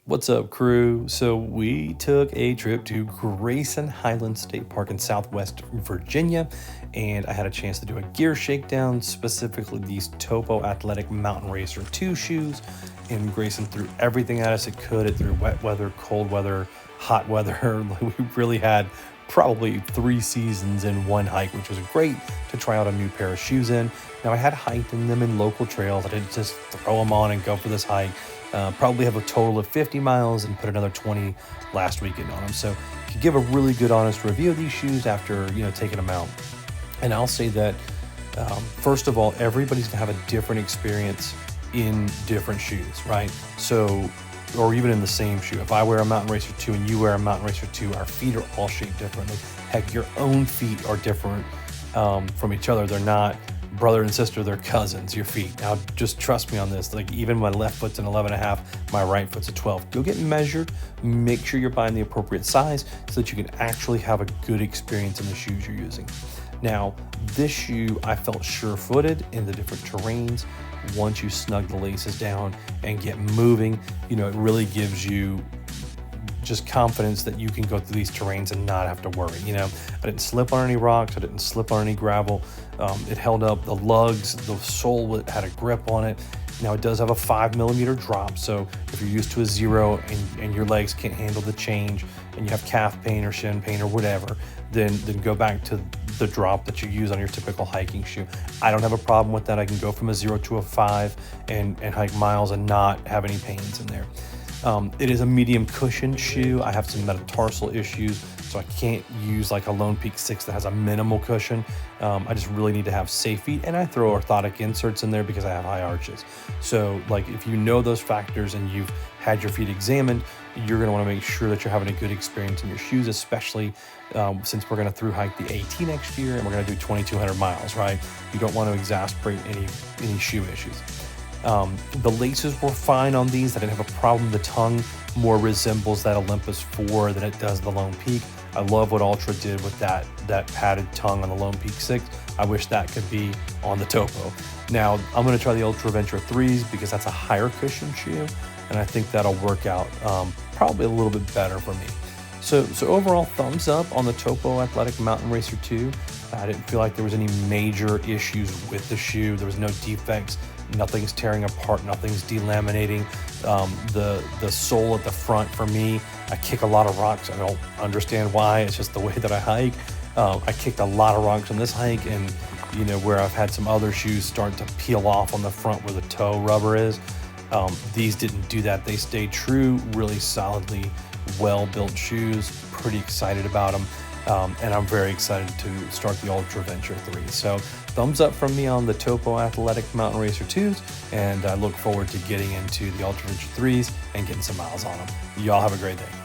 What's up, crew? So we took a trip to Grayson Highlands State Park in Southwest Virginia, and I had a chance to do a gear shakedown, specifically these Topo Athletic Mountain Racer 2 shoes. And Grayson threw everything at us it could. It threw wet weather, cold weather, hot weather. We really had probably 3 seasons in one hike, which was great to try out a new pair of shoes in. Now, I had hiked in them in local trails. I didn't just throw them on and go for this hike. Probably have a total of 50 miles and put another 20 last weekend on them. So could give a really good, honest review of these shoes after, taking them out. And I'll say that, first of all, everybody's gonna have a different experience in different shoes, right? So, or even in the same shoe. If I wear a Mountain Racer 2 and you wear a Mountain Racer 2, our feet are all shaped differently. Heck, your own feet are different from each other. They're not brother and sister, they're cousins, your feet. Now, just trust me on this. Like, even my left foot's an 11.5, my right foot's a 12. Go get measured, make sure you're buying the appropriate size so that you can actually have a good experience in the shoes you're using. Now, this shoe, I felt sure-footed in the different terrains. Once you snug the laces down and get moving, it really gives you just confidence that you can go through these terrains and not have to worry. I didn't slip on any rocks. I didn't slip on any gravel. It held up the lugs, the sole had a grip on it. Now, it does have a 5mm drop. So if you're used to a 0 and your legs can't handle the change and you have calf pain or shin pain or whatever, then go back to the drop that you use on your typical hiking shoe. I don't have a problem with that. I can go from a 0 to a 5 and hike miles and not have any pains in there. It is a medium cushion shoe. I have some metatarsal issues, so I can't use like a Lone Peak 6 that has a minimal cushion. I just really need to have safe feet, and I throw orthotic inserts in there because I have high arches. So, like, if you know those factors and you've had your feet examined, you're going to want to make sure that you're having a good experience in your shoes, especially since we're going to through hike the AT next year and we're going to do 2,200 miles, right? You don't want to exasperate any shoe issues. The laces were fine on these. I didn't have a problem. The tongue more resembles that Olympus 4 than it does the Lone Peak. I love what Ultra did with that padded tongue on the Lone Peak 6. I wish that could be on the Topo. Now, I'm going to try the Ultra Venture 3s because that's a higher cushion shoe, and I think that'll work out probably a little bit better for me. So overall, thumbs up on the Topo Athletic Mountain Racer 2. I didn't feel like there was any major issues with the shoe. There was no defects. Nothing's tearing apart. Nothing's delaminating. The sole at the front, for me, I kick a lot of rocks. I don't understand why. It's just the way that I hike. I kicked a lot of rocks on this hike, and where I've had some other shoes start to peel off on the front where the toe rubber is. These didn't do that. They stayed true, really solidly well-built shoes. Pretty excited about them. And I'm very excited to start the Ultra Venture 3. So thumbs up from me on the Topo Athletic Mountain Racer 2s, and I look forward to getting into the Ultra Venture 3s and getting some miles on them. Y'all have a great day.